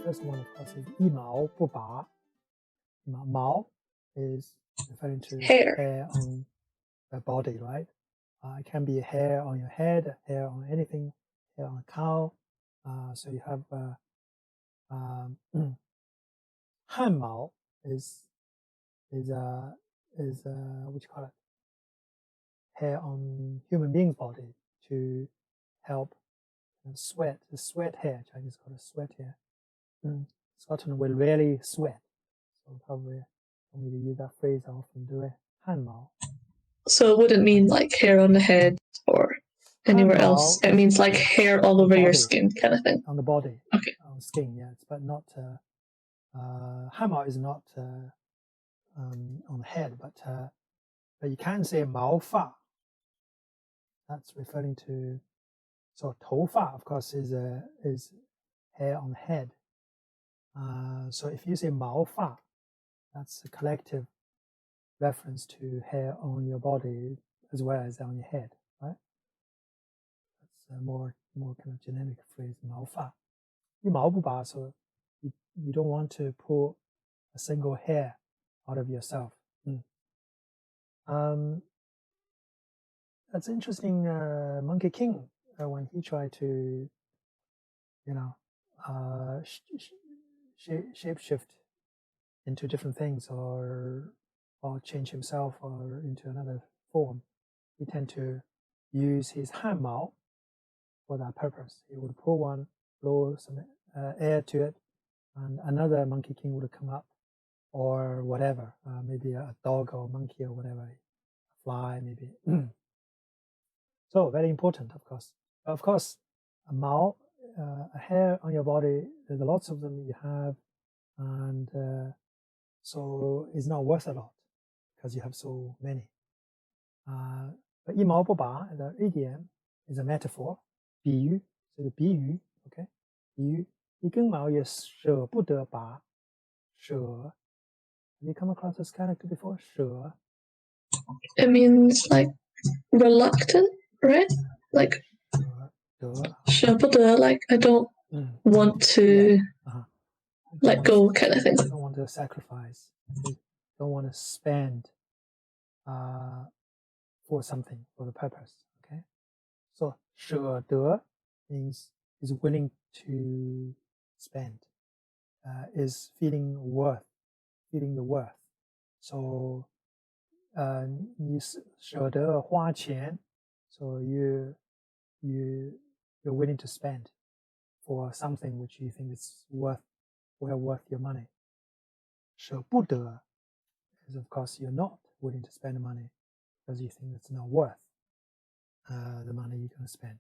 first one, of course, is 一毛不拔. 毛 is referring to hair on the body, right? It can be hair on your head, hair on anything, hair on a cow. So you have 汗毛 is what you call it? Hair on human being's body to help sweat. The sweat hair, Chinese call it sweat hair. Scotland will rarely sweat, so probably for me to use that phrase, I often do it. 汗毛. So it wouldn't mean like hair on the head or anywhere else. It means like hair all over your skin kind of thing. On the body. Okay. On skin, yes, but not. 汗毛 is not on the head, but you can say 毛发. That's referring to. So 头发, of course, is hair on the head. So if you say 毛发, that's a collective reference to hair on your body as well as on your head, right? That's a more kind of generic phrase, 毛发. 一毛不拔, so you don't want to pull a single hair out of yourself. That's interesting. Monkey King, when he tried to, shapeshift into different things or change himself or into another form, he tend to use his 汗毛 for that purpose. He would pull one, blow some air to it, and another Monkey King would come up, or whatever, maybe a dog or monkey or whatever, a fly maybe. So very important, of course. Of course, a mao, a hair on your body, there's lots of them you have, and so it's not worth a lot because you have so many. But 一毛不拔, the idiom is a metaphor, 比喻, so the 比喻, okay? 比喻, 一根毛也舍不得拔, 舍. Have you come across this character before? 舍. It means like reluctant, right? Like 舍不得, like I don't want to let go kind of thing. Don't want to sacrifice. Don't want to spend for something, for the purpose. Okay. So 舍得 means is willing to spend, is feeling the worth. So 你舍得花钱, so you're willing to spend for something which you think is well worth your money. 舍不得 is, of course, you're not willing to spend the money because you think it's not worth the money you're going to spend.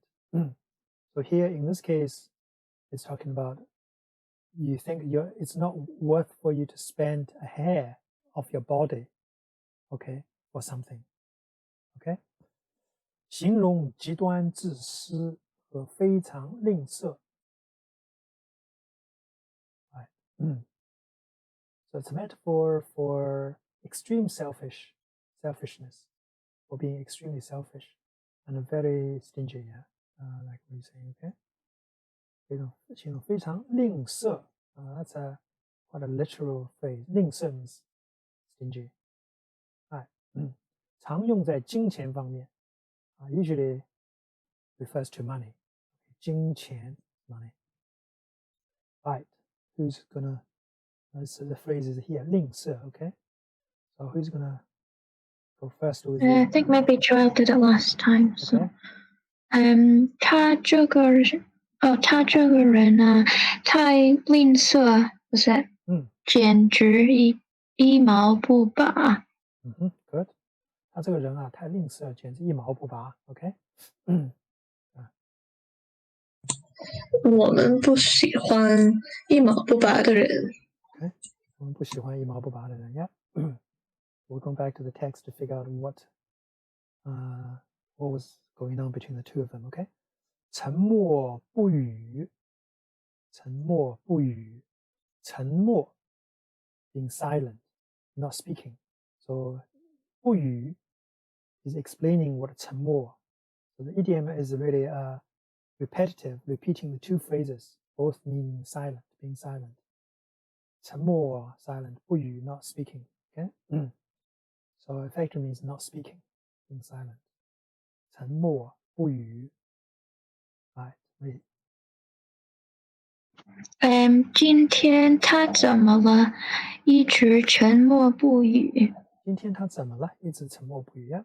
So here, in this case, it's talking about you think it's not worth for you to spend a hair of your body, okay, for something, okay? 形容极端自私和非常吝啬. Right. So it's a metaphor for extreme selfishness, for being extremely selfish and very stingy, like we say, okay? 形容非常吝啬, that's quite a literal phrase. 吝啬 means stingy. Right. 常用在金钱方面, usually refers to money. 金钱, money. Right. Who's gonna? The phrase is here. 吝啬, okay. So who's gonna go first with I think maybe Joel did it last time. So, okay. 他这个人啊，太吝啬，不是？简直一毛不拔。Good. 他这个人啊，太吝啬，简直一毛不拔。OK. 我们不喜欢一毛不拔的人。Okay. 我们不喜欢一毛不拔的人。Yeah. We'll go back to the text to figure out what was going on between the two of them. Okay. 沉默不语，沉默不语，沉默 being silent, not speaking. So 不语 is explaining what 沉默. So the idiom is really repetitive, repeating the two phrases both meaning silent, being silent. 沉默 silent, 不语 not speaking. Okay? So effective means not speaking, being silent. 沉默不语 Right, read. 今天他怎么了？一直沉默不语。今天他怎么了？一直沉默不语呀。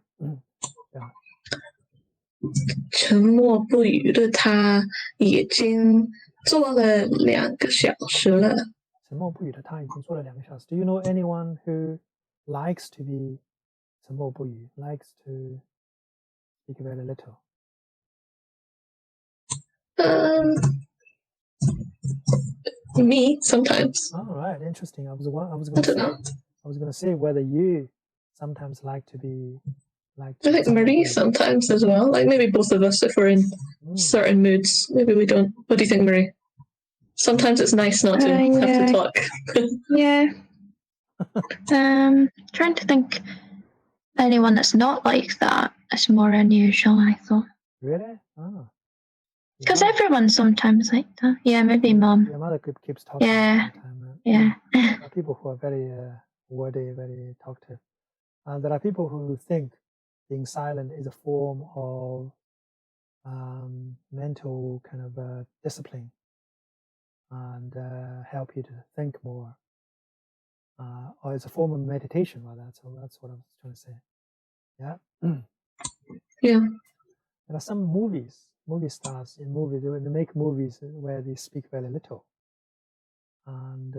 沉默不语的他已经坐了2个小时了。沉默不语的他已经坐了2个小时。Do you know anyone who likes to be 沉默不语 likes to speak very little? Me sometimes. All right, interesting. I was going to say whether you sometimes like to be like. I think Marie sometimes as well. Like maybe both of us if we're in certain moods. Maybe we don't. What do you think, Marie? Sometimes it's nice not to have to talk. Yeah. Trying to think anyone that's not like that. It's more unusual, I thought. Really? Oh. Because everyone's sometimes like that. Yeah, maybe mom. Your mother keeps talking. Yeah. There are people who are very wordy, very talkative. There are people who think being silent is a form of mental kind of discipline and help you to think more. Or it's a form of meditation, rather. So that's what I was trying to say. Yeah. Yeah. There are some movie stars in movies. They make movies where they speak very little. And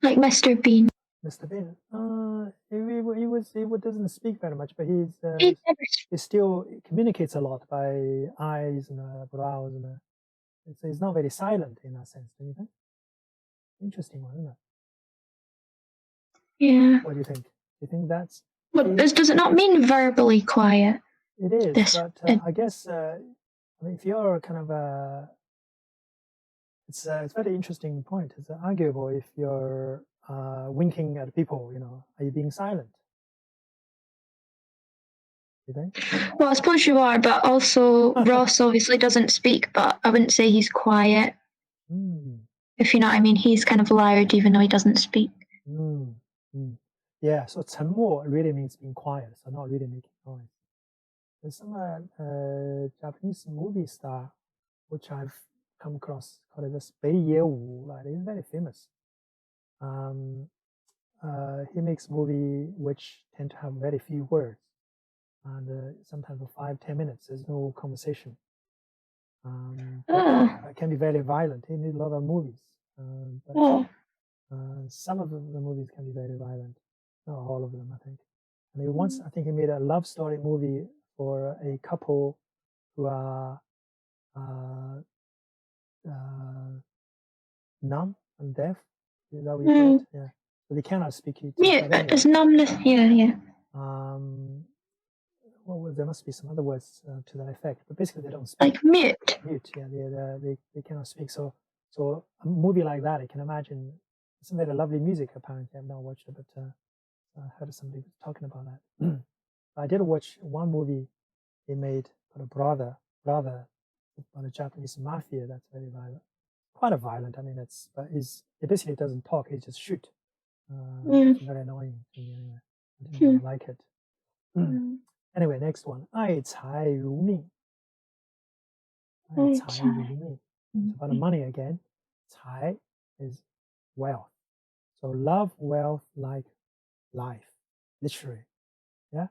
like Mr. Bean. Mr. Bean, he doesn't speak very much, but He he still communicates a lot by eyes and brows, and it's not very silent in that sense. Do you think? Interesting one, isn't it? Yeah. What do you think? Do you think that's? What does it not mean verbally quiet? It is, but I guess I mean, if you're kind of it's a very interesting point. It's arguable if you're winking at people. Are you being silent? You think? Well, I suppose you are, but also Ross obviously doesn't speak, but I wouldn't say he's quiet. If you know what I mean, he's kind of loud even though he doesn't speak. Yeah, so 沉默 really means being quiet, so not really making noise. There's some Japanese movie star which I've come across called this Bei Yewu. He's very famous. He makes movie which tend to have very few words, and sometimes for 5-10 minutes there's no conversation. It can be very violent. He made a lot of movies, but some of the movies can be very violent. Not all of them, I think. And once, I think he made a love story movie for a couple who are numb and deaf. Is that what you call it? Yeah. So they cannot speak it. Yeah, it's numbness. Yeah. Well, there must be some other words to that effect, but basically they don't speak. Like mute. Mute, yeah. They cannot speak. So a movie like that, I can imagine. It's very lovely music. Apparently, I've not watched it, but I heard somebody talking about that. I did watch one movie he made called Brother about the Japanese mafia. That's very violent, quite violent. I mean, it basically doesn't talk; it just shoot. It's very annoying to me anyway. I didn't like it. Anyway, next one. 爱财如命. 爱财如命. It's about money again. 财 is wealth. So love wealth like life, literally. Yeah.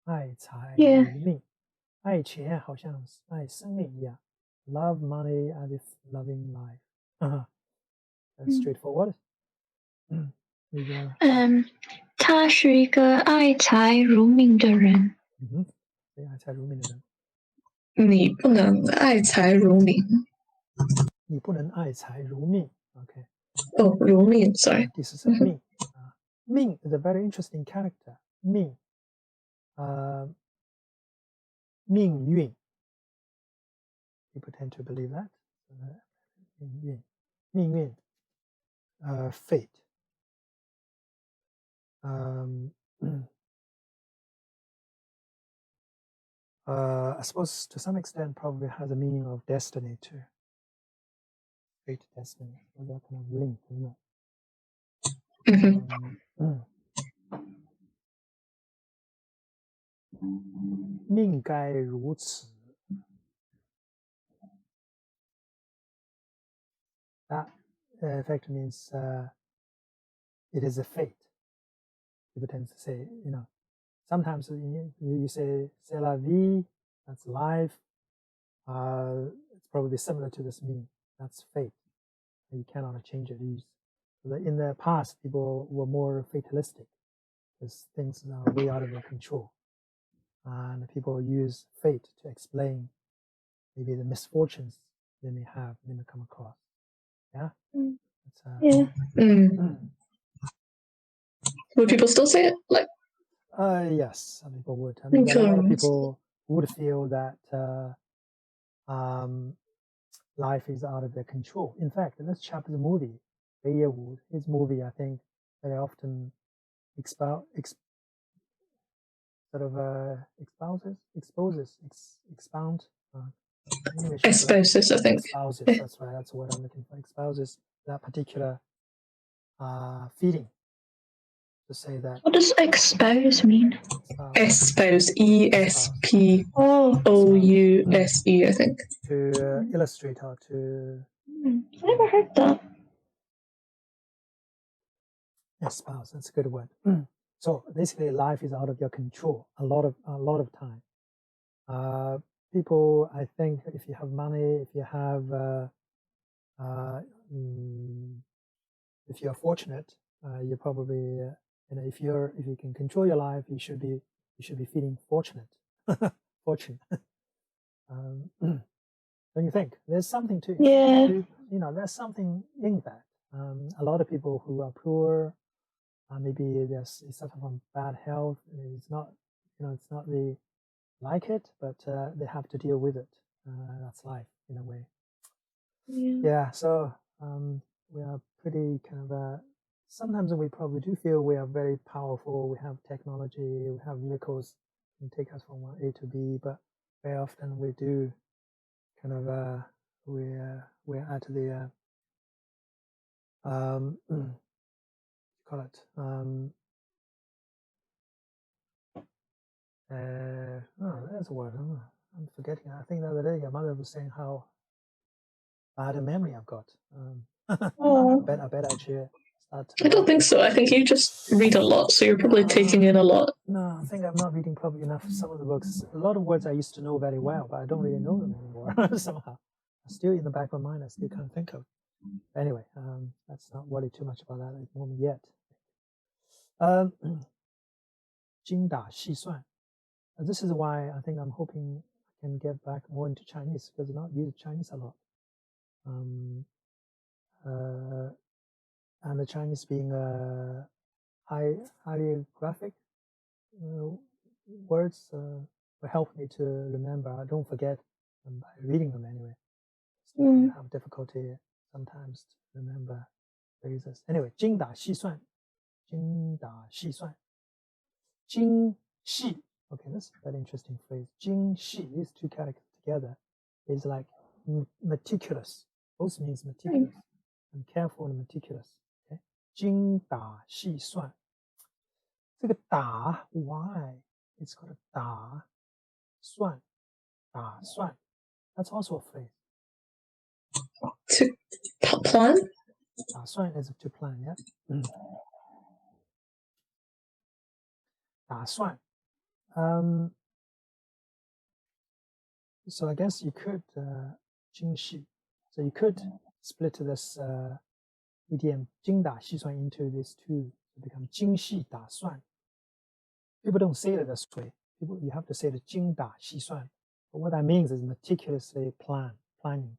爱财如命. 爱钱好像爱生命一样. Love money as if loving life. That's straightforward. 他是一个爱财如命的人。爱财如命的人。你不能爱财如命。你不能爱财如命。Okay. Oh, 如命 sorry. 第四是命。命 is a very interesting character. 命。命运。People tend to believe that. 命运。fate. I suppose to some extent probably has a meaning of destiny too. Fate, destiny. So that kind of link, isn't it? 命该如此 That in fact means it is a fate. People tend to say, sometimes you say c'est la vie, that's life. It's probably similar to this meaning. That's fate. You cannot change it. In the past, people were more fatalistic because things are way out of their control. And people use fate to explain maybe the misfortunes they may come across. Yeah? Would people still say it? Yes, some people would. I mean, a lot of people would feel that life is out of their control. In fact, in this chapter's movie, his movie, I think, very often exposes, Exposes, I think. Exposes, that's right, that's what I'm looking for. Exposes that particular feeling. To say that. What does expose mean? Expose, E-S-P-O-U-S-E, I think. To illustrate how to. I've never heard that. Espouse, that's a good word. So basically, life is out of your control a lot of time. People, I think, if you have money, if you have, if you're fortunate, you're probably, if you can control your life, you should be feeling fortunate. Fortunate. Don't you think? There's something to it. Yeah. There's something in that. A lot of people who are poor, maybe they suffer from bad health. It's not they like it, but they have to deal with it. That's life in a way. Yeah. So we are pretty kind of. Sometimes we probably do feel we are very powerful. We have technology. We have vehicles can take us from A to B. But very often we do kind of we're at the call it there's a word. I'm forgetting. I think the other day your mother was saying how bad a memory I've got. I bet I should start. I don't think so. I think you just read a lot, so you're probably taking in a lot. No, I think I'm not reading probably enough. Some of the books, a lot of words I used to know very well, but I don't really know them anymore. Somehow, still in the back of my mind, I still can't think of. Anyway, let's not worry too much about that at the moment yet. 精打细算. This is why I think I'm hoping I can get back more into Chinese because I don't use Chinese a lot. And the Chinese being highly graphic words will help me to remember. I don't forget by reading them anyway. Still have difficulty sometimes to remember phrases. Anyway, 精打细算. 精打细算. 精细. Okay, that's a very interesting phrase. 精细, these two characters together is like meticulous. Both means meticulous. And careful and meticulous. Okay? 精打细算. 这个打 why it's called 打算 打算 that's also a phrase. To plan? 打算 is to plan, yeah. 打算 so I guess you could 精细 so you could split this idiom 精打细算 into these two to become 精细打算. People don't say it this way. You have to say the 精打细算. But what that means is meticulously planning.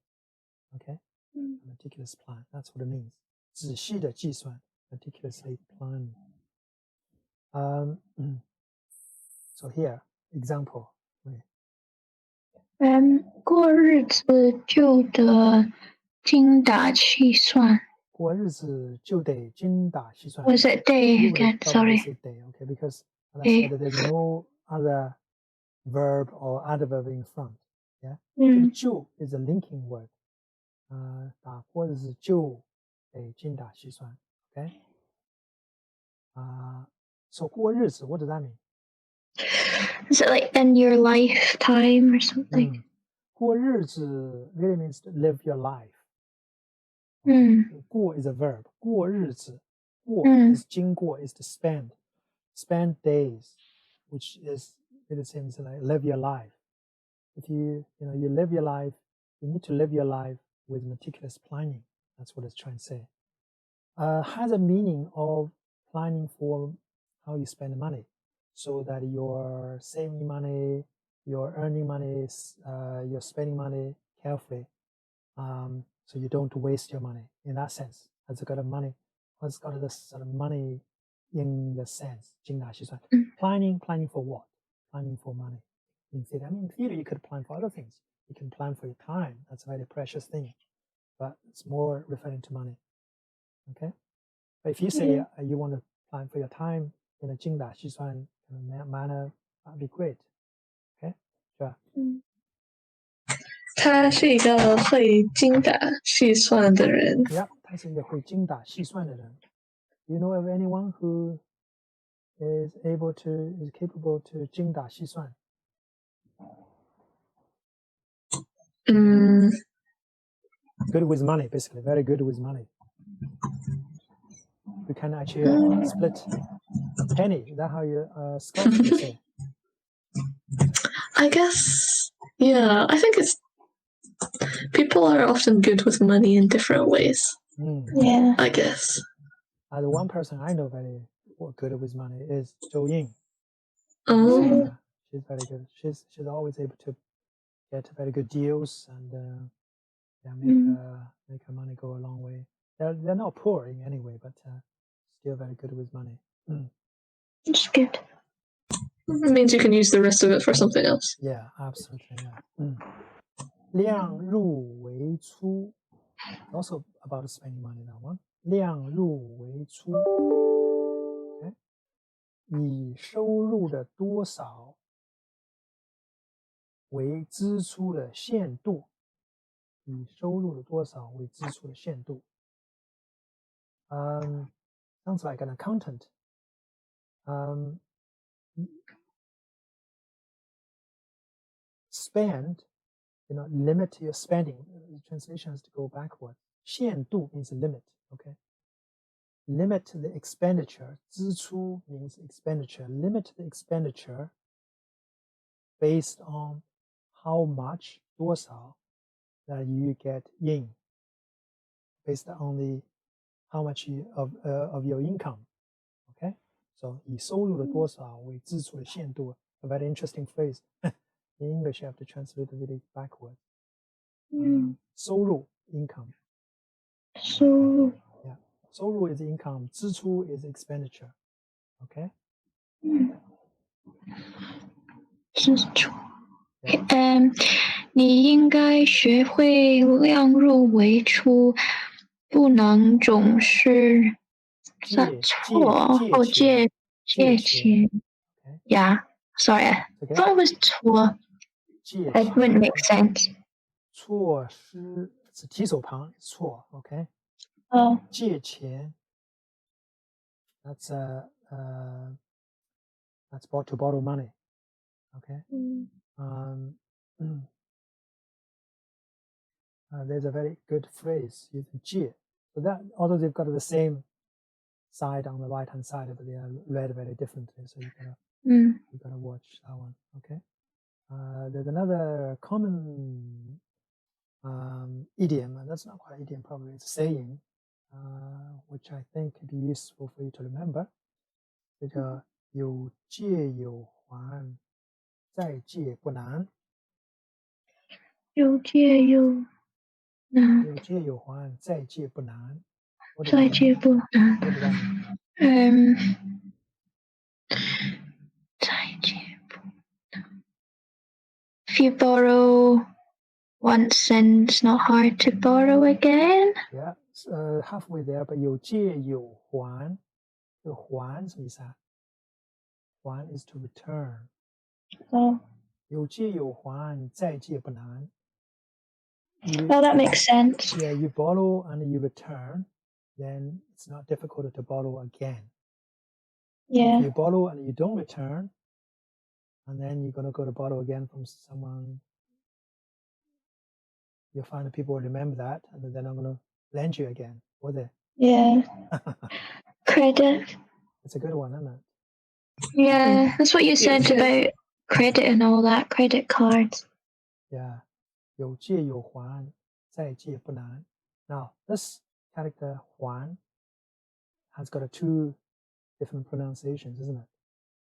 Okay? Meticulous plan. That's what it means. 仔细的计算 meticulously planning. So here, example. 过日子就得精打细算. 过日子就得精打细算. Was it day again? Sorry. Say day, okay? Because as I said, there's no other verb or adverb in front. Yeah. 这个就 is a linking word. 打或者是就得精打细算。Okay. So 过日子, what does that mean? Is it like in your lifetime or something? 过日子 really means to live your life. 过 is a verb. 过日子. 过 is 经过 is to spend. Spend days, which is it seems like live your life. If you live your life, you need to live your life with meticulous planning. That's what it's trying to say. Has a meaning of planning for how you spend money, so that you're saving money, you're earning money, you're spending money carefully, so you don't waste your money. In that sense, has got a money, has got this sort of money in the sense, 精打细算. Planning for what? Planning for money. In theory, in theory, you could plan for other things. You can plan for your time. That's a very precious thing, but it's more referring to money. Okay, but if you say you want to plan for your time in a 精打细算 manner, that'd be great. Okay, sure. 他是一个会精打细算的人。Yeah, 他是一个会精打细算的人。Do you know of anyone who is capable to 精打细算？ Good with money, basically, very good with money. You can actually split penny. Is that how you Scots would say? I guess, yeah. I think it's people are often good with money in different ways. Yeah. I guess. The one person I know very good with money is Zhou Ying. Oh. She's very good. She's always able to get very good deals and make her money go a long way. They're not poor in any way, but still very good with money. It's good. It means you can use the rest of it for something else. Yeah, absolutely. Yeah. 量入为出 also about spending money, that one. 量入为出 okay. 以收入的多少为支出的限度。以收入的多少为支出的限度。Sounds like an accountant. Spend, limit your spending. The translation has to go backward. 限度 means limit, okay? Limit the expenditure. 支出 means expenditure. Limit the expenditure based on how much, 多少 that you get in, based on how much of your income. Okay? So 以收入的多少为支出的限度. A very interesting phrase. In English, you have to translate it really backward. 收入 income. 收入 Yeah. 收入 is income. 支出 is expenditure. Okay? 支出。你应该学会量入为出，不能总是借钱。Yeah, sorry, I thought it was 错。It wouldn't make sense. 错失是提手旁错 ，OK？ 借钱 that's to borrow money, okay? There's a very good phrase using 借 so that although they've got the same side on the right hand side, but they are read very differently, so you gotta watch that one, okay? There's another common idiom, and that's not quite idiom, probably it's a saying, which I think could be useful for you to remember. 这个有借有还，再借不难。有借有难。有借有还，再借不难。再借不难。再借不难。If you borrow once, then it's not hard to borrow again. Yeah, halfway there, but 有借有还，这个还什么意思啊？还 is to return. 有借有还，再借不难。Well, that makes sense. Yeah, you borrow and you return, then it's not difficult to borrow again. Yeah. If you borrow and you don't return, and then you're going to go to borrow again from someone, you'll find that people will remember that, and then they're not going to lend you again, will they? Yeah. Credit. It's a good one, isn't it? Yeah, that's what you said about credit and all that, credit cards. Yeah. 有借有还，再借不难. Now, this character 还 has got two different pronunciations, isn't it?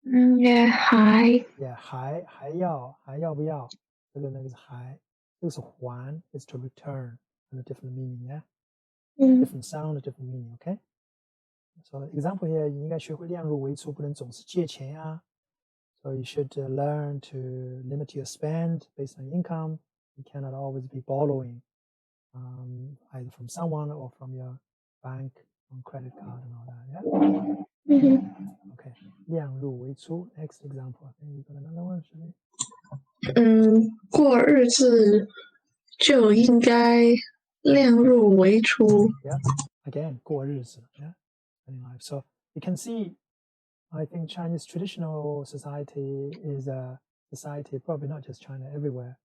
Yeah, hi. Yeah, 还要不要？这个那个是还，这个是还 is to return and a different meaning, yeah? Different sound, a different meaning, okay? So example here, 你应该学会量入为出，不能总是借钱呀。So you should learn to limit your spend based on income. You cannot always be borrowing either from someone or from your bank on credit card and all that, yeah? Okay, 量入为出. Next example, I think we've got another one, should we? 过日子就应该量入为出. Yeah, again, 过日子, yeah? Anyway, so you can see, I think Chinese traditional society is a society, probably not just China, everywhere.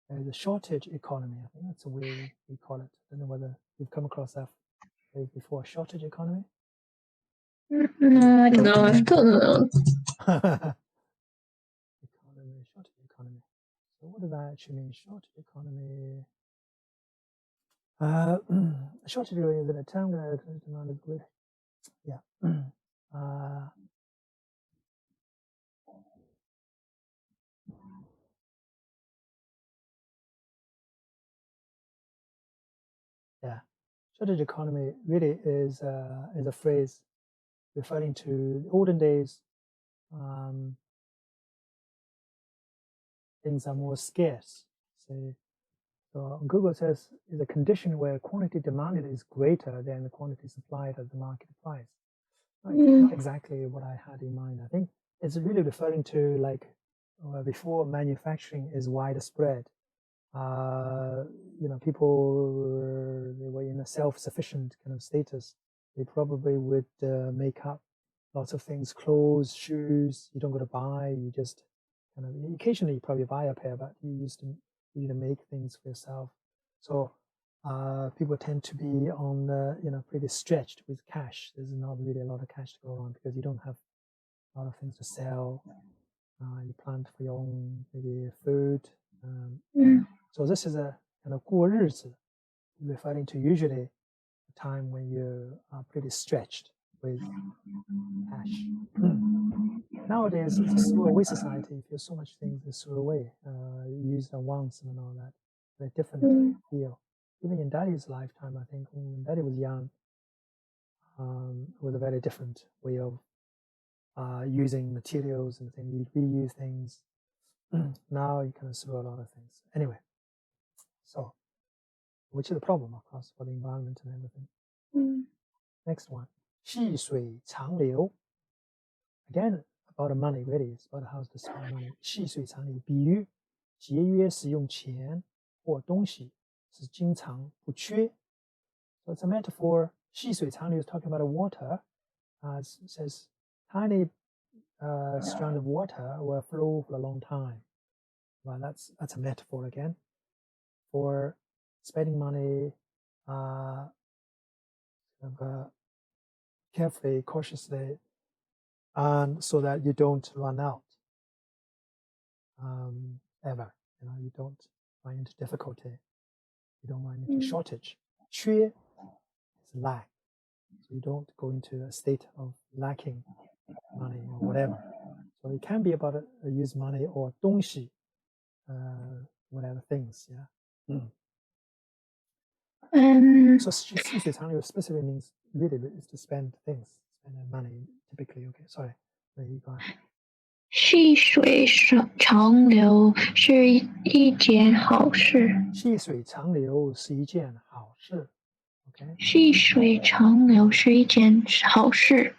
There's a shortage economy. I think that's the way we call it. I don't know whether you've come across that phrase before. Shortage economy? No, I don't No, I don't know. Shortage economy. So what does that actually mean? Shortage economy. Shortage is a term that yeah. Yeah, shortage economy really is a phrase referring to the olden days. Things are more scarce. So Google says is a condition where quantity demanded is greater than the quantity supplied at the market price. Not exactly what I had in mind. I think it's really referring to like before manufacturing is widespread. People they were in a self-sufficient kind of status. They probably would make up lots of things, clothes, shoes. You don't go to buy. You just kind of occasionally you probably buy a pair, but you used to make things for yourself. So people tend to be on pretty stretched with cash. There's not really a lot of cash to go around because you don't have a lot of things to sell. You plant for your own maybe food. So this is a kind of 过日子, referring to usually a time when you are pretty stretched with cash. Nowadays, it's a throw away society. If you have so much things to throw away, you use them once and all that. It's a different deal. Even in Daddy's lifetime, I think when Daddy was young, it was a very different way of using materials and things. You reuse things. Now you kind of throw a lot of things. Anyway, so which is a problem, of course, for the environment and everything. Next one, 细水长流. Again, about the money, really, it's about how to spend money. 细水长流，比喻节约使用钱或东西是经常不缺. So it's a metaphor. 细水长流 is talking about water. It says tiny strand of water will flow for a long time. Well, that's a metaphor again for spending money carefully, cautiously, and so that you don't run out ever. You don't run into difficulty. You don't run into shortage. 缺 is lack. So you don't go into a state of lacking money or whatever. So it can be about use money or 东西, whatever things, yeah. So 细水长流 specifically means really is to spend things, spend money typically. Okay, sorry. There you go. 细水长流是一件好事。细水长流是一件好事。Okay. 细水长流是一件好事。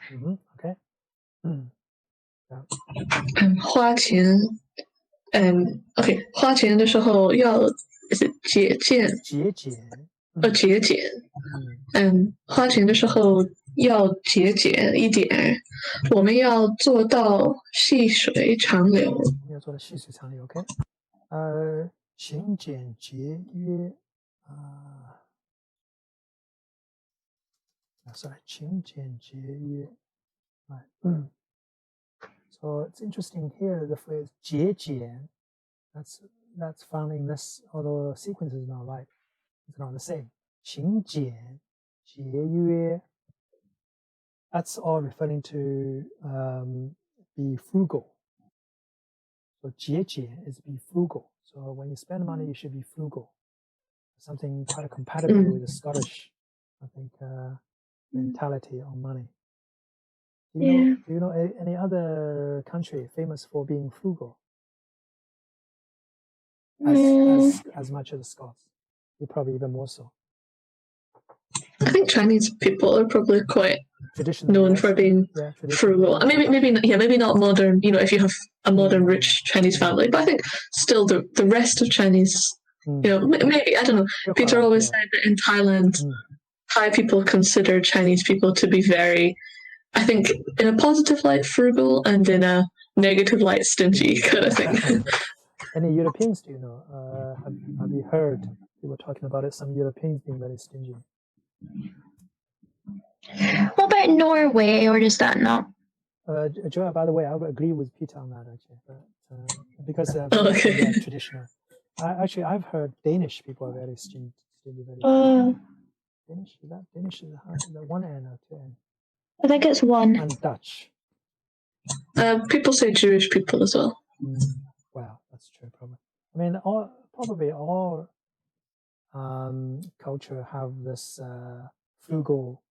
Okay. 花钱 OK， 花钱的时候要节俭，节俭，节俭，花钱的时候要节俭一点，我们要做到细水长流。要做到细水长流 ，OK？ 勤俭节约sorry， 勤俭节约。So it's interesting here the phrase 节俭 that's found in this, although the sequence is not right, it's not the same. 勤俭节约 that's all referring to be frugal. So 节俭 is be frugal. So when you spend money, you should be frugal. Something kind of compatible with the Scottish, I think, mentality on money. Do you know any other country famous for being frugal? As much as the Scots. You're probably even more so. I think Chinese people are probably quite known for being frugal. Maybe not modern. If you have a modern rich Chinese family, but I think still the rest of Chinese, maybe I don't know. Peter always said that in Thailand, Thai people consider Chinese people to be very, I think, in a positive light, frugal, and in a negative light, stingy kind of thing. Any Europeans do you know? Have you heard people talking about it? Some Europeans being very stingy. What about Norway, or does that not? Joa, by the way, I would agree with Peter on that actually, but because they're traditional. I've heard Danish people are very stingy. Danish is the one end or two end? I think it's one. And Dutch. People say Jewish people as well. Wow, that's true. Probably. I mean, probably all culture have this frugal.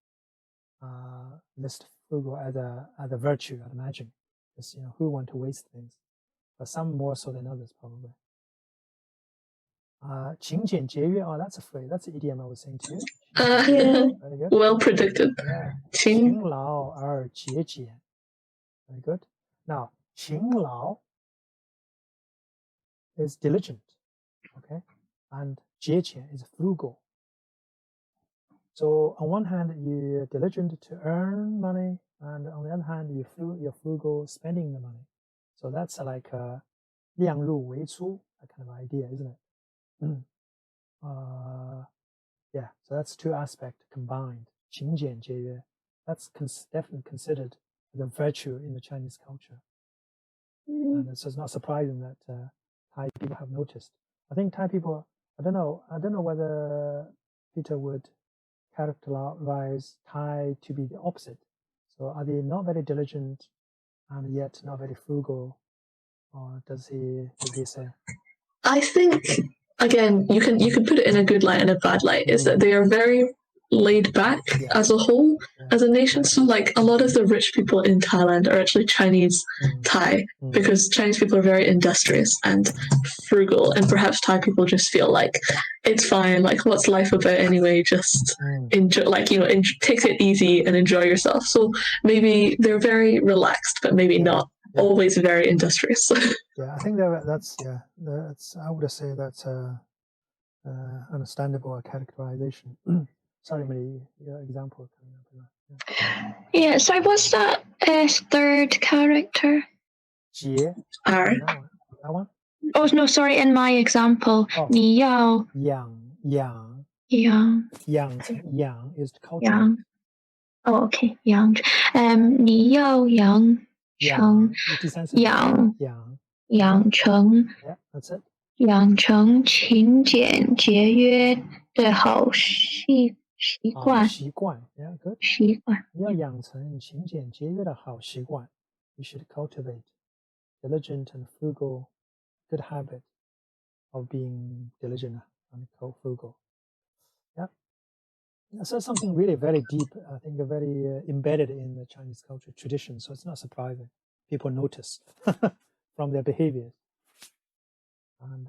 List frugal as a virtue, I'd imagine. Because who want to waste things, but some more so than others probably. 勤俭节约 that's a phrase, that's an idiom I was saying to you. Very good. Well predicted. Yeah. 勤劳而节俭. Very good. Now, 勤劳 is diligent, okay, and 节俭 is frugal. So on one hand, you're diligent to earn money, and on the other hand, you're frugal spending the money. So that's like a 量入为出, that kind of idea, isn't it? Yeah, so that's two aspects combined. 勤俭节约, that's definitely considered as a virtue in the Chinese culture. And so it's not surprising that Thai people have noticed. I think Thai people, I don't know whether Peter would characterize Thai to be the opposite. So are they not very diligent and yet not very frugal, or does he say? I think again, you can put it in a good light and a bad light. Is that they are very laid back as a whole, as a nation. So like a lot of the rich people in Thailand are actually Chinese Thai, because Chinese people are very industrious and frugal, and perhaps Thai people just feel like it's fine, like what's life about anyway, just enjoy, like take it easy and enjoy yourself. So maybe they're very relaxed, but maybe not always very industrious. Yeah, I think that's I would say that's understandable characterization. Sorry, Marie, your example coming up. Yeah, so what's that third character? 节 R. That one? Oh no, sorry. In my example, 你要养 is to cultivate. 养 Oh, okay. 养你要养成养成 Yeah, that's it. 养成勤俭节约的好习惯。习惯 Yeah, good. 习惯。要养成勤俭节约的好习惯 You should cultivate diligent and frugal good habit of being diligent and frugal. Yeah. So something really very deep, I think very embedded in the Chinese culture tradition. So it's not surprising. People notice from their behaviors. And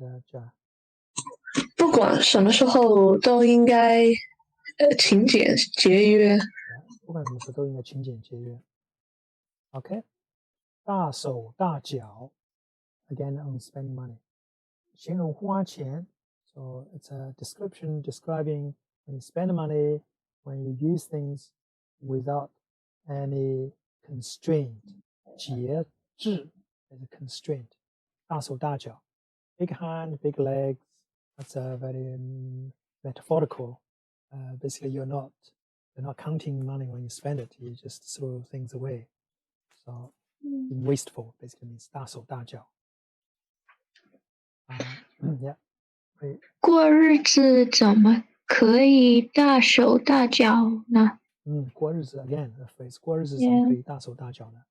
不管什么时候都应该勤俭节约。不管什么事都应该勤俭节约。OK， 大手大脚 again on spending money. 形容花钱 so it's a description describing when you spend money, when you use things without any constraint. 节制 is a constraint. 大手大脚 big hand, big legs. That's a very metaphorical. Basically, you're not counting money when you spend it. You just throw things away. So wasteful basically means 大手大脚。Yeah. 过日子怎么可以大手大脚呢？过日子 again the phrase 过日子怎么可以大手大脚呢？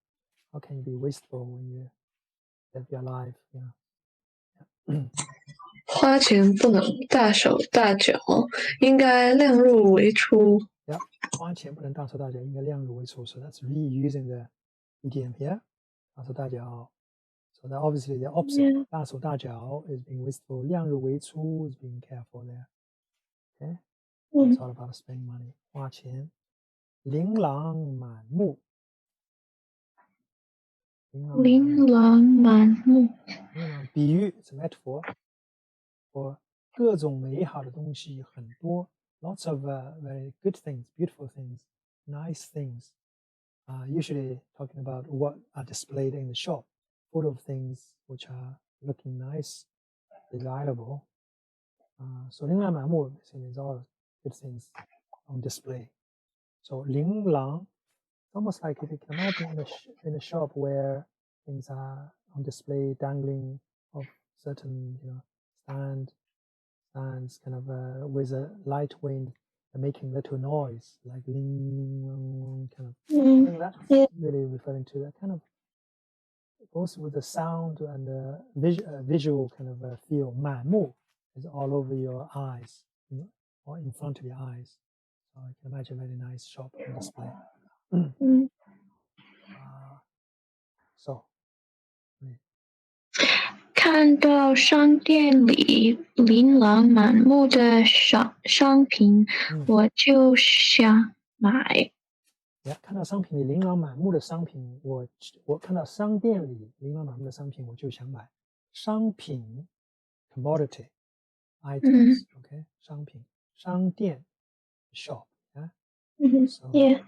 How can you be wasteful when you live your life? Yeah. 花钱不能大手大脚，应该量入为出。Yeah. 花钱不能大手大脚，应该量入为出。So that's reusing the idiom here. 大手大脚。So that obviously the opposite. 大手大脚 is being wasteful. 量入为出 is being careful there. Okay. It's all about spending money. 花钱。琳琅满目。琳琅满目。比喻 it's a metaphor for 各种美好的东西很多。Lots of very good things, beautiful things, nice things. Usually talking about what are displayed in the shop. Full of things which are looking nice, desirable. So 琳琅满目 is all good things on display. So 琳琅, it's almost like if you can imagine in a shop where things are on display, dangling of certain, stands kind of with a light wind making little noise, like ling, kind of. I think that's really referring to that kind of goes with the sound and visual kind of feel. 满目 is all over your eyes, or in front of your eyes. So I can imagine a very nice shop on display. So. 看到商店里琳琅满目的商品，我就想买。看到商品里琳琅满目的商品，我看到商店里琳琅满目的商品，我就想买。商品 commodity items, okay? 商品商店 shop, yeah? So, Yeah.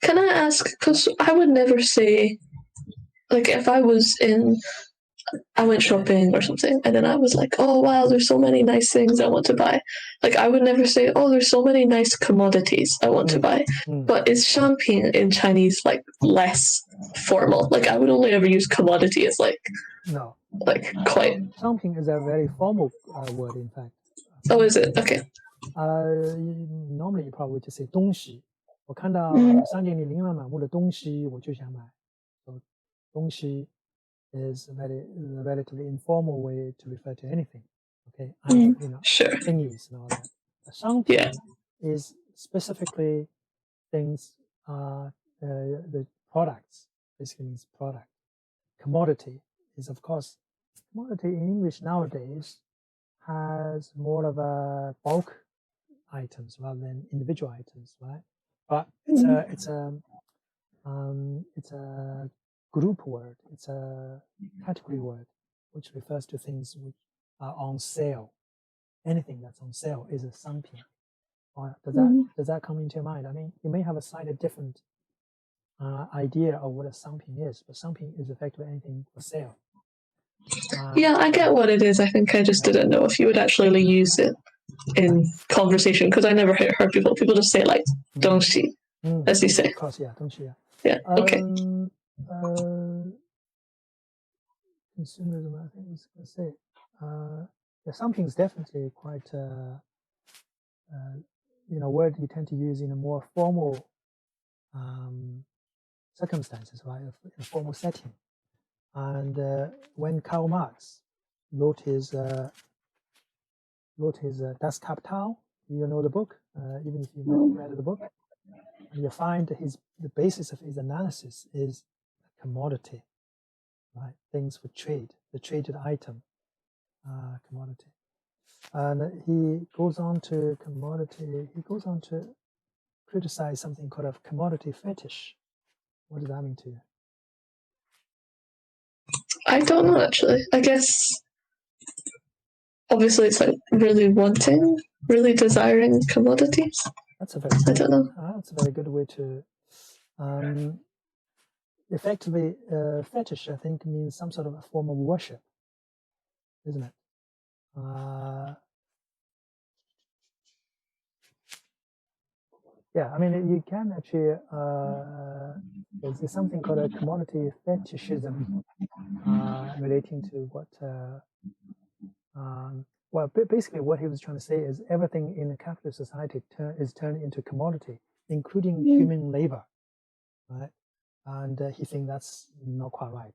Can I ask, because I would never say, like if I went shopping or something and then I was like, oh wow, there's so many nice things I want to buy. Like I would never say, oh, there's so many nice commodities I want to buy. But is 商品 in Chinese like less formal? Like I would only ever use commodity as like no, like quite. 商品 is a very formal word, in fact. Oh, is it? Okay. Normally you probably just say 东西。我看到商店里琳琅满目的东西，我就想买。So 东西 is a relatively informal way to refer to anything. Okay, sure. Thingies and all that. 商品 is specifically things, the products. Basically means product. Commodity is, of course, commodity in English nowadays has more of a bulk items rather than individual items, right? But it's a group word. It's a category word, which refers to things which are on sale. Anything that's on sale is a 商品. Or does that come into your mind? I mean, you may have a slightly different idea of what a 商品 is, but 商品 is effectively anything for sale. Yeah, I get what it is. I think I just didn't know if you would actually use it in conversation, because I never heard people just say like 东西, as you say. Of course, yeah, 东西, yeah. Yeah, okay. Consumerism, I think I was going to say. Something is definitely quite word you tend to use in a more formal circumstances, right? In a formal setting. And when Karl Marx wrote his Das Kapital, you know the book, even if you've not read the book, and you find the basis of his analysis is commodity, right? Things for trade, the traded item, commodity. And he goes on to criticize something called a commodity fetish. What does that mean to you? I don't know actually. I guess obviously it's like really wanting, really desiring commodities. That's a very I don't know. That's a very good way to effectively fetish, I think, means some sort of a form of worship, isn't it? Yeah, I mean, you can actually, there's something called a commodity fetishism relating to what, well, basically what he was trying to say is everything in a capitalist society is turned into commodity, including human labor, right? And he thinks that's not quite right.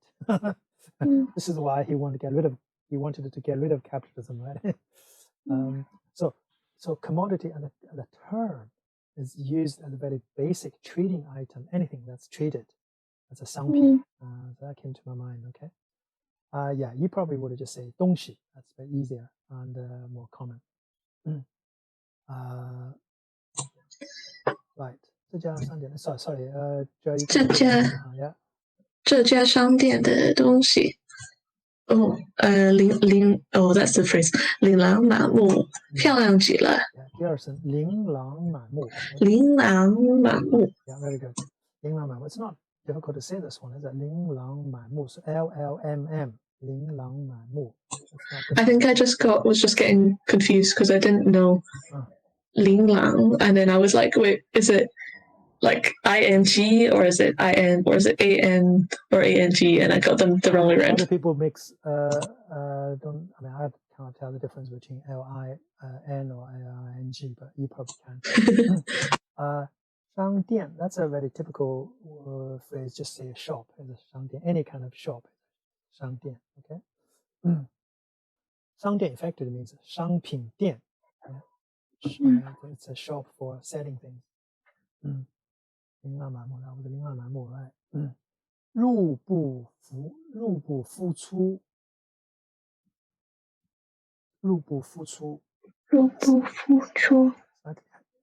This is why he wanted to get rid of capitalism, right? So commodity and the term is used as a very basic trading item, anything that's traded as a商品. So that came to my mind, okay? Yeah, you probably would have just said 东西. That's very easier and more common. Right. 这家商店 sorry, 这家商店的东西that's the phrase 琳琅满目，漂亮极了。第二声琳琅满目。琳琅满目。Yeah, very good. 琳琅满目. It's not difficult to say this one, is it? 琳琅满目. So LLMM. 琳琅满目. I think I was just getting confused because I didn't know 琳琅 and then I was like, wait, is it like ING or is it IN or is it AN or ANG, and I got them the wrong way around. Other people mix I can't tell the difference between LIN or LING, but you probably can. 商店, that's a very typical phrase, just say a shop is a 商店, any kind of shop, 商店, okay? 商店 effectively means 商品店. It's a shop for selling things. 琳琅满目, that was 琳琅满目, right? 入不敷出. 入不敷出. 入不敷出.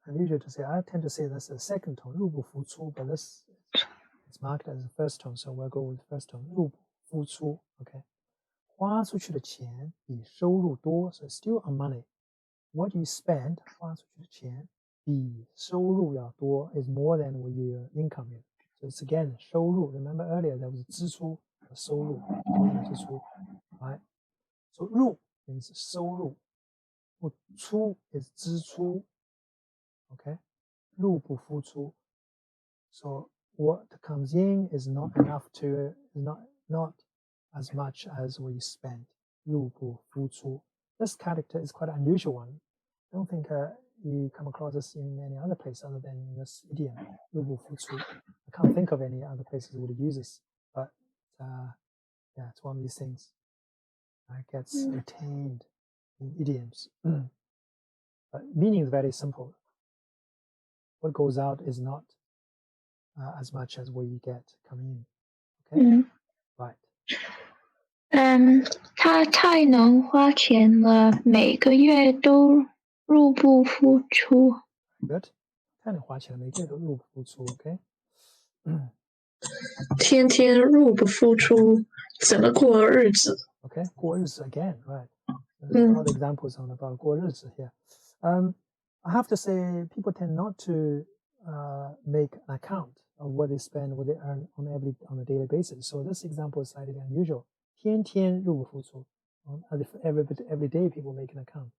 Unusual to say. I tend to say that's the second tone, 入不敷出, but this it's marked as the first tone, so we'll go with the first tone, 入不敷出, okay? 花出去的钱比收入多, so still on money. What you spend, 花出去的钱比收入要多 is more than what your income is. So it's again 收入. Remember earlier there was 支出和收入,支出, right? So 入 means 收入, 出 is 支出. Okay, 入不敷出. So what comes in is not enough to, not as much as we spend. 入不敷出. This character is quite an unusual one. I don't think you come across this in any other place other than in this idiom. 入不敷出. I can't think of any other places that would use this, but yeah, it's one of these things that gets retained in idioms. But meaning is very simple. What goes out is not as much as what you get coming in. Okay? Right. 他太能花钱了，每个月都入不敷出。 Good. 太能花钱了，每个月都入不敷出。Okay. 天天入不敷出，怎么过日子？ Okay, 过日子 again, right? There's a lot of examples on about 过日子 here. I have to say, people tend not to make an account of what they spend, what they earn on a daily basis. So this example is slightly unusual. 天天入不敷出. Every day people make an account,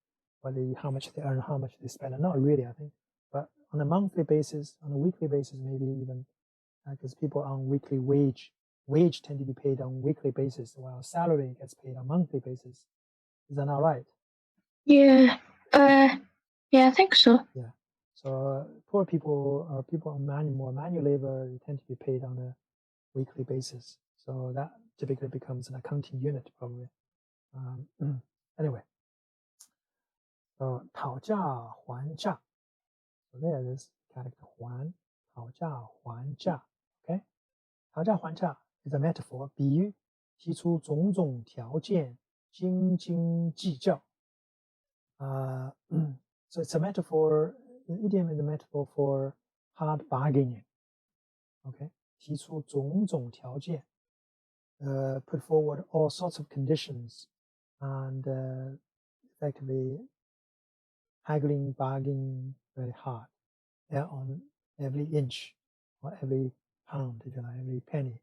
how much they earn, how much they spend. Not really, I think, but on a monthly basis, on a weekly basis, maybe even, because people on weekly wage tend to be paid on weekly basis, while salary gets paid on monthly basis. Is that not right? Yeah, I think so. Yeah. So poor people or people on more manual labor tend to be paid on a weekly basis. So that typically becomes an accounting unit probably. Anyway. So 讨价还价. So there it is, character 还, 讨价还价. Okay? 讨价还价 is a metaphor, 比喻, 提出种种条件, 斤斤计较. So it's a metaphor, the idiom is a metaphor for hard bargaining. Okay? 提出种种条件. put forward all sorts of conditions and effectively haggling, bargaining very hard on every inch or every pound, if you like, every penny.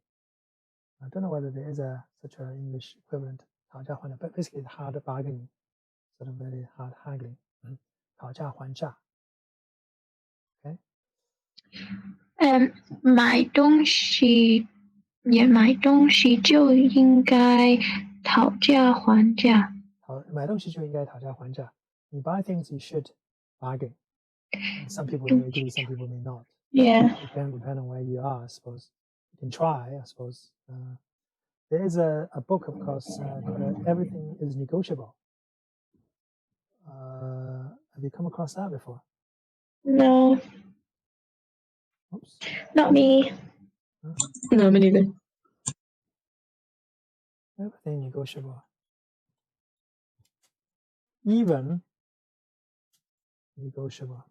I don't know whether there is such an English equivalent, 讨价还价, but basically hard bargaining, sort of very hard haggling. 讨价还价. Okay. 买东西就应该讨价还价。买东西就应该讨价还价. You buy things, you should bargain. Some people may agree, some people may not. Yeah. Depend on where you are, I suppose. You can try, I suppose. There is a book, of course, called Everything is Negotiable. Have you come across that before? No. Oops. Not me. Huh? No, me neither. Everything negotiable. Even negotiable.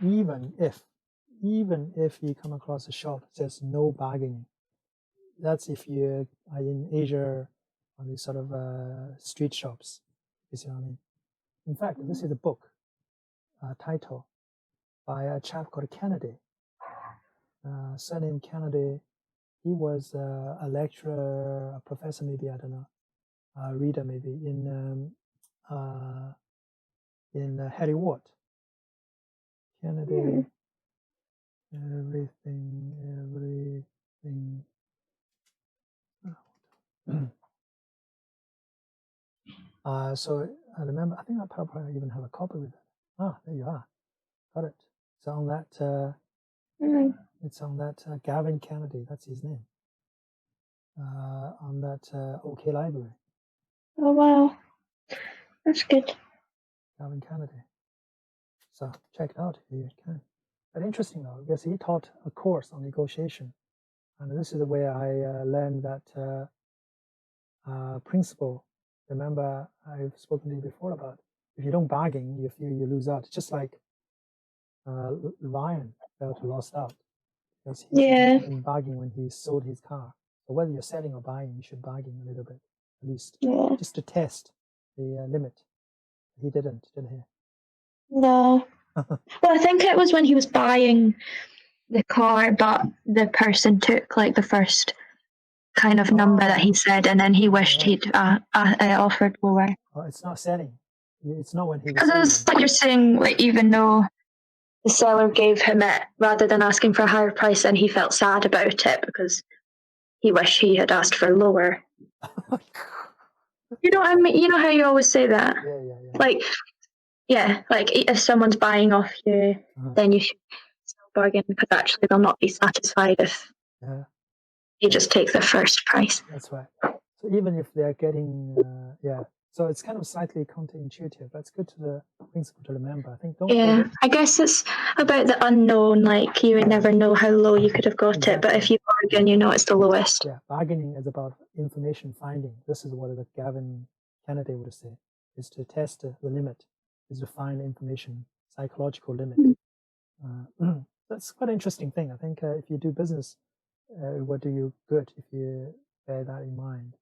Even if you come across a shop that says no bargaining. That's if you are in Asia on these sort of street shops. You see what I mean? In fact, this is a book title by a chap called Kennedy. Surname Kennedy. He was a lecturer, a professor, maybe, I don't know, a reader maybe in Harry Ward. Kennedy. Everything. So I remember, I think I probably even have a copy with it. There you are. Got it. It's on that, it's on that Gavin Kennedy, that's his name. On that OK Library. Oh, wow. That's good. Gavin Kennedy. So check it out if you can. But interesting though, because he taught a course on negotiation. And this is where I learned that principle. Remember, I've spoken to you before about if you don't bargain, you feel you lose out. It's just like Ryan felt lost out because he didn't bargain when he sold his car. So whether you're selling or buying, you should bargain a little bit, at least, just to test the limit. He didn't he? No. Well, I think it was when he was buying the car, but the person took like the first kind of number that he said, and then he wished he'd offered lower. Oh, it's not selling. It's not when he was. Because it's like you're saying, like even though the seller gave him it rather than asking for a higher price, and he felt sad about it because he wished he had asked for lower. You know what I mean? You know how you always say that? Yeah. Like if someone's buying off you, then you should bargain because actually they'll not be satisfied if you just take the first price. That's right. So even if they're getting, so it's kind of slightly counterintuitive. That's good to the principle to remember. I think I guess it's about the unknown. Like you would never know how low you could have got it, but if you bargain, you know it's the lowest. Yeah, bargaining is about information finding. This is what the Gavin Kennedy would say: is to test the limit, is to find information, psychological limit. That's quite an interesting thing. I think if you do business, it will do you good if you bear that in mind.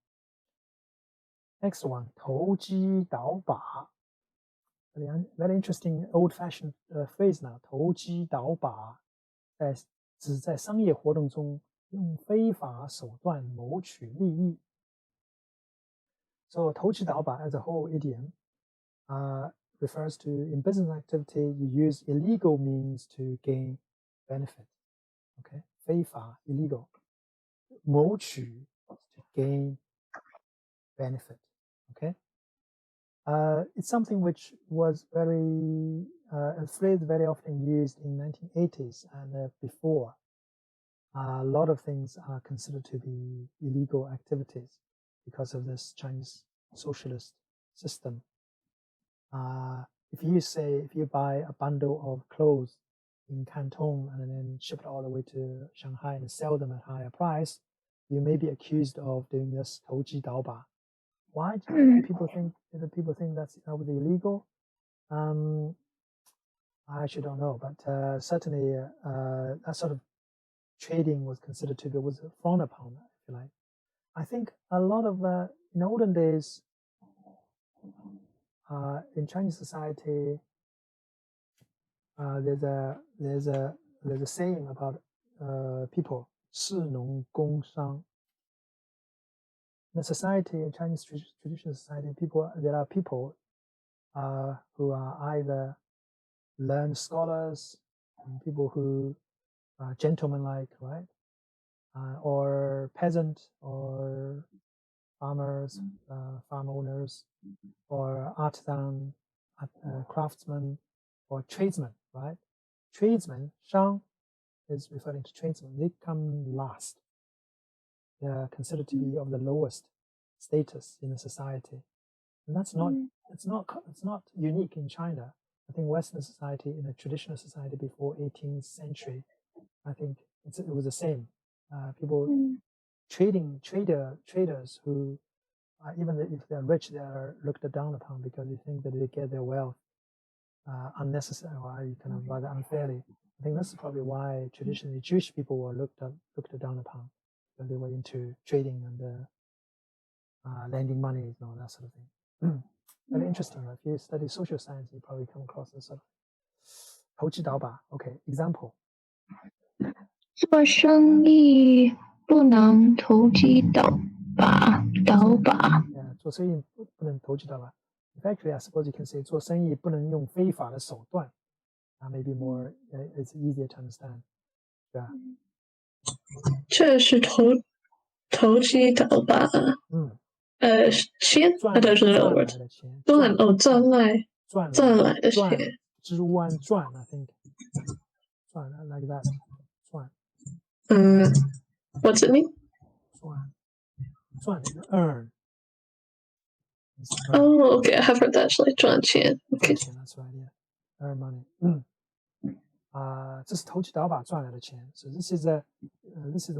Next one, 投机倒把. Very interesting old-fashioned phrase now. 投机倒把，指在商业活动中用非法手段谋取利益。So 投机倒把 as a whole idiom refers to in business activity you use illegal means to gain benefit. Okay, 非法 illegal. 谋取 to gain benefit. Okay. It's something which was a phrase very often used in 1980s and before. A lot of things are considered to be illegal activities because of this Chinese socialist system. If you buy a bundle of clothes in Canton and then ship it all the way to Shanghai and sell them at a higher price, you may be accused of doing this 投机倒把. Why do people think that's illegal? I actually don't know, but certainly that sort of trading was considered to be was frowned upon, if you like. I think a lot of in olden days, in Chinese society, there's a saying about people, 士农工商. In a society, in Chinese traditional society, there are people who are either learned scholars, and people who are gentlemanlike, right? Or peasant, or farmers, farm owners, or artisan, craftsmen, or tradesmen, right? Tradesmen, 商 is referring to tradesmen. They come last. They are considered to be of the lowest status in the society, and that's not it's not unique in China. I think Western society, in a traditional society before 18th century, I think it was the same. People traders who even if they're rich, they are looked down upon because they think that they get their wealth unnecessary or kind of rather unfairly. I think that's probably why traditionally Jewish people were looked down upon, because they were into trading and lending money and all that sort of thing. Very interesting. If you study social science, you probably come across this sort of 投机倒把. Okay, example. 做生意不能投机倒把。做生意不能投机倒把. Actually, I suppose you can say 做生意不能用非法的手段. Maybe more, it's easier to understand. Yeah. 这是投机倒把。钱 I don't know the word. 赚来的钱。之湾赚 I think. 赚 like that. 赚。What's it mean? 赚 earn. Oh, okay. I have heard that actually. 赚钱. Okay. 赚钱 that's right, yeah. Earn money. 这是投机倒把赚来的钱. So this is the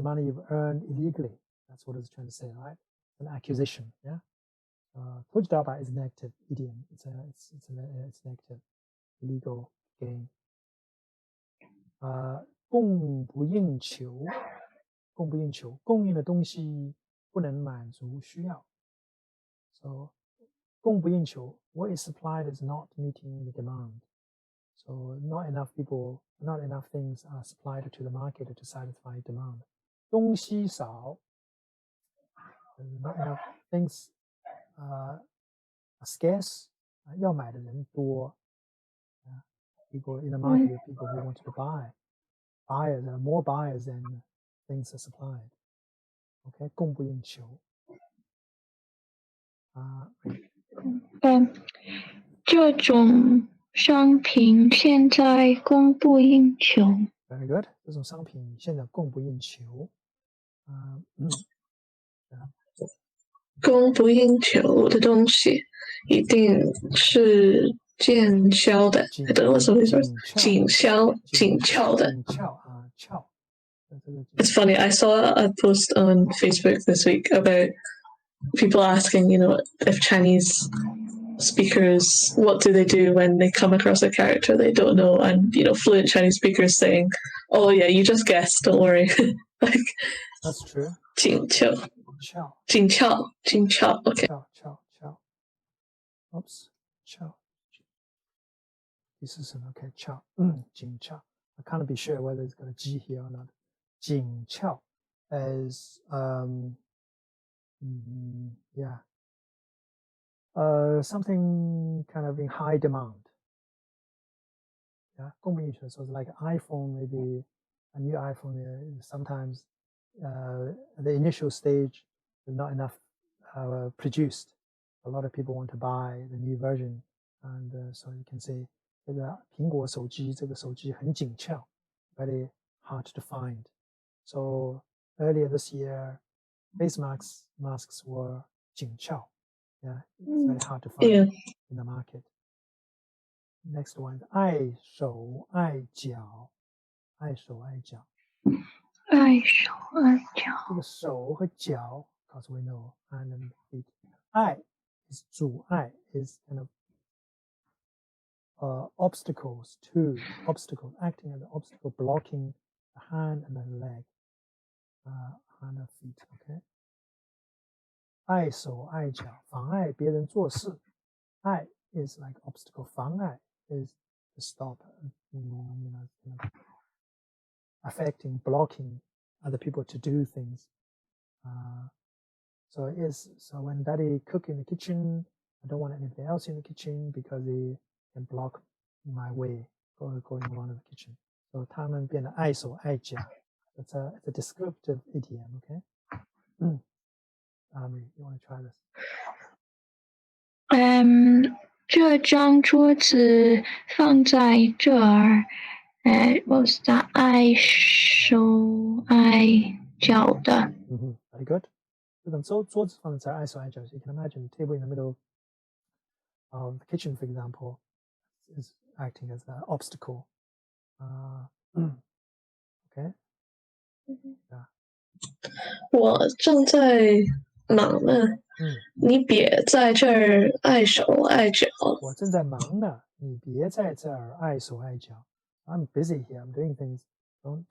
money you've earned illegally. That's what it's trying to say, right? An accusation, yeah. 投机倒把 is a negative idiom. It's negative, illegal gain. 供不应求，供应的东西不能满足需要. So 供不应求, what is supplied is not meeting the demand. So not enough things are supplied to the market to satisfy demand. 东西少, not enough things are scarce. 要买的人多. People in the market, people who want to buy. Buyers, there are more buyers than things are supplied. Okay, 供不应求. 这种商品现在供不应求. Very good. 这种商品现在供不应求. 供不应求的东西一定是见销的。I don't know what's the word. 紧俏的。It's funny. I saw a post on Facebook this week about people asking, if Chinese speakers, what do they do when they come across a character they don't know, and fluent Chinese speakers saying, "Oh yeah, you just guessed. Don't worry." Like that's true. 紧俏. Okay. 俏. Oops. 俏. This is okay. 俏. 紧俏. I can't be sure whether it's got a G here or not. 紧俏 is yeah. Something kind of in high demand. Yeah, 供不应求. So it's like an iPhone, maybe a new iPhone. Sometimes the initial stage is not enough produced. A lot of people want to buy the new version, and so you can say 这个苹果手机这个手机很紧俏, very hard to find. So earlier this year, face masks were 紧俏. Yeah, it's very hard to find in the market. Next one, 碍手碍脚. 碍手碍脚. 碍手碍脚. 这个手和脚 because we know hand and feet. 碍 is 阻碍 is kind of obstacles, acting as an obstacle, blocking a hand and a leg, hand and feet. Okay. 碍手碍脚，妨碍别人做事。碍 is like obstacle. 妨碍 is to stop, affecting, blocking other people to do things. So when daddy cook in the kitchen, I don't want anything else in the kitchen because he can block my way going around the kitchen. So 他们变得碍手碍脚。It's a descriptive idiom, okay? You want to try this? 这张桌子放在这儿，what was that? 碍手碍脚的。Very good. 这种桌子放在这儿碍手碍脚。So you can imagine the table in the middle of the kitchen, for example, is acting as an obstacle. Okay. Yeah. 我正在忙呢，你别在这儿碍手碍脚。我正在忙呢，你别在这儿碍手碍脚。I'm busy here. I'm doing things. Don't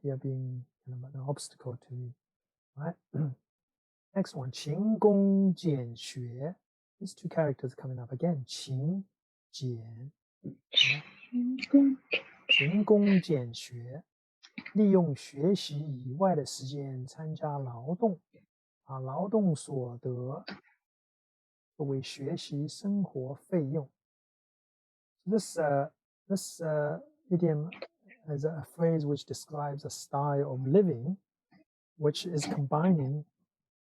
here being an obstacle to me. Right. Next one, 勤工俭学. These two characters coming up again. 勤俭。勤工俭学。利用学习以外的时间参加劳动，把劳动所得作为学习生活费用。This idiom is a phrase which describes a style of living which is combining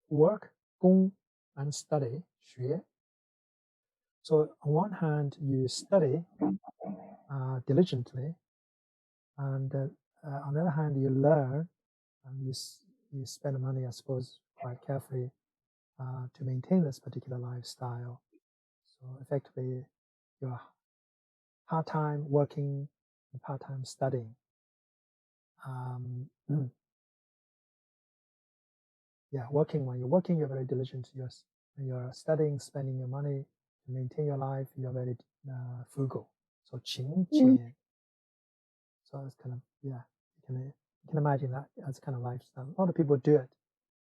work, 工 and study, 学. So on one hand, you study diligently, and on the other hand, you learn and you spend money, I suppose, quite carefully to maintain this particular lifestyle. So effectively, you're part-time working and part-time studying. Yeah, when you're working, you're very diligent. When you're studying, spending your money to maintain your life, you're very frugal. So 勤俭. So it's kind of, yeah, you can imagine that as kind of lifestyle. A lot of people do it,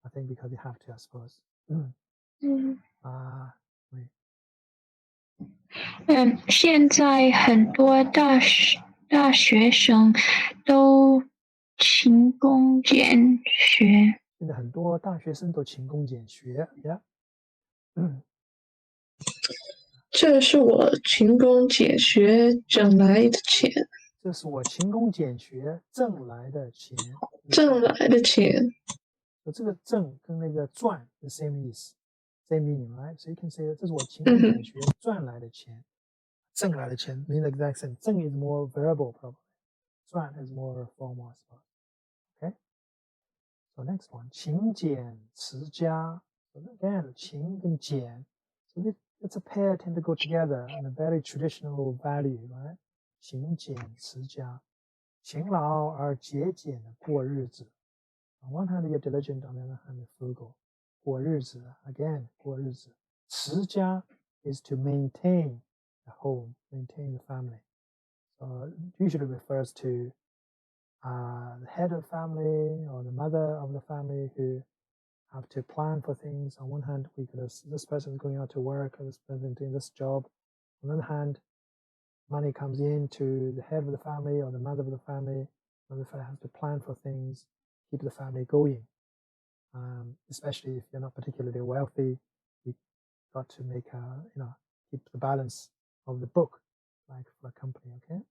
I think, because they have to, I suppose. 现在很多大学生都勤工俭学。现在很多大学生都勤工俭学 ，Yeah。这是我勤工俭学挣来的钱。这是我勤工俭学挣来的钱。挣来的钱。这个挣跟那个赚 the same 意思 ，same meaning, right? So you can say 这是我勤工俭学赚来的钱。挣来的钱 mean the exact same. 挣 is more verbal probably. 赚 is more formal, I suppose. Okay. So next one, 勤俭持家. So again, 勤跟俭. So it's a pair tend to go together in a very traditional value, right? 勤俭持家，勤劳而节俭的过日子。On one hand, you're diligent, on the other hand, you're frugal. 过日子 again, 过日子。持家 is to maintain the home, maintain the family. So it usually refers to the head of the family or the mother of the family who have to plan for things. On one hand, this person is going out to work, this person doing this job. On the other hand, money comes in to the head of the family or the mother of the family. And the family has to plan for things, keep the family going. Especially if you're not particularly wealthy, you got to make keep the balance of the book, like for a company. Okay.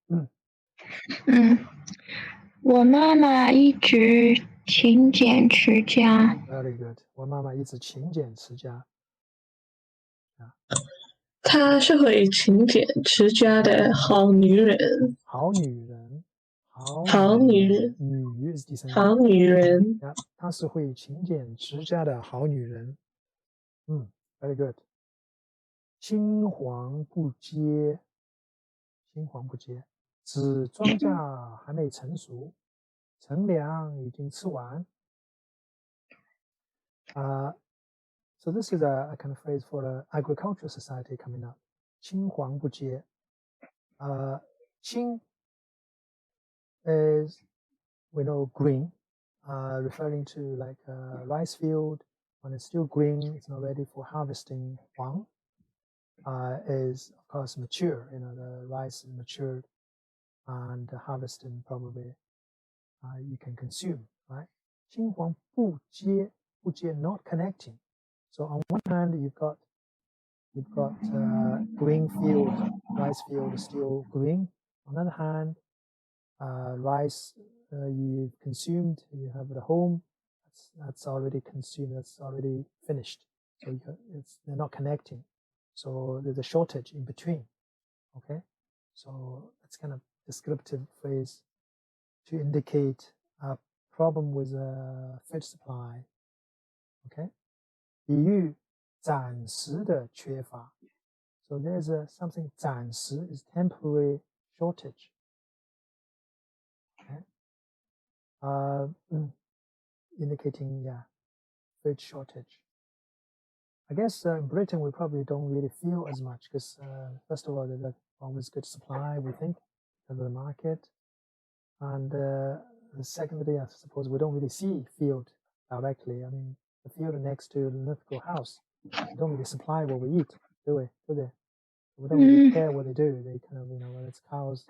我妈妈一直勤俭持家。Very good. 我妈妈一直勤俭持家。她是会勤俭持家的好女人。好女人。好女人。女 is 第三。好女人。她是会勤俭持家的好女人。Very good. 青黄不接。青黄不接。指庄稼还没成熟，乘凉已经吃完。So this is a kind of phrase for the agricultural society coming up. 青黄不接。青 is we know green, referring to like a rice field when it's still green, it's not ready for harvesting. 黄 is of course mature. The rice is matured and harvesting probably you can consume, right? 青黄不接 not connecting. So on one hand you've got green field, rice field is still green. On the other hand, rice you've consumed, you have at home, that's already consumed, that's already finished. So they're not connecting. So there's a shortage in between. Okay, so that's kind of descriptive phrase to indicate a problem with a food supply. Okay, 比喻暂时的缺乏. So there's something 暂时 is temporary shortage. Okay, indicating food shortage. I guess in Britain we probably don't really feel as much because first of all there's always good supply, we think, of the market, and secondly I suppose we don't really see field directly. I mean the field next to the mythical house, they don't really supply what we eat, do we? We don't really care what they do. They kind of, whether it's cows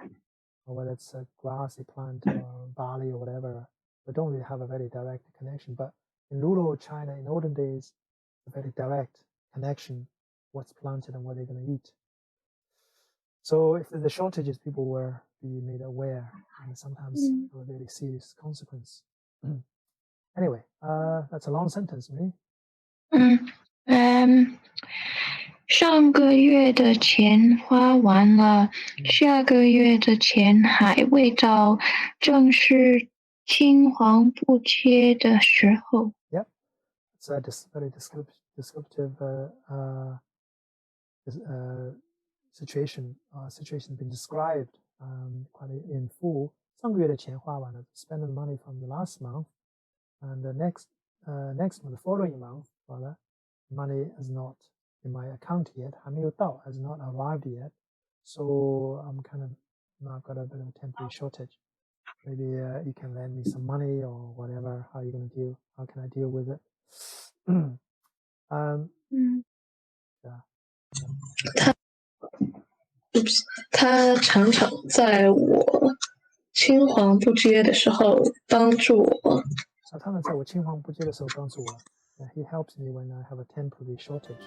or whether it's a grass they plant or barley or whatever, we don't really have a very direct connection. But in rural China in olden days, a very direct connection, what's planted and what they're going to eat. So if there's a shortages, people were being made aware, and sometimes a very serious consequence. Anyway, that's a long sentence, me. 上个月的钱花完了，下个月的钱还未到，正是青黄不接的时候。Yep, it's a very descriptive situation. Situation been described quite in full. 上个月的钱花完了 spend the money from the last month, and the next month, the following month, rather, money is not in my account yet. 还没有到 has not arrived yet. So I'm kind of now got a bit of a temporary shortage. Maybe you can lend me some money or whatever. How are you going to deal? How can I deal with it? Yeah. 他常常在我青黄不接的时候帮助我。他常常在我青黄不接的时候帮助我。He helps me when I have a temporary shortage.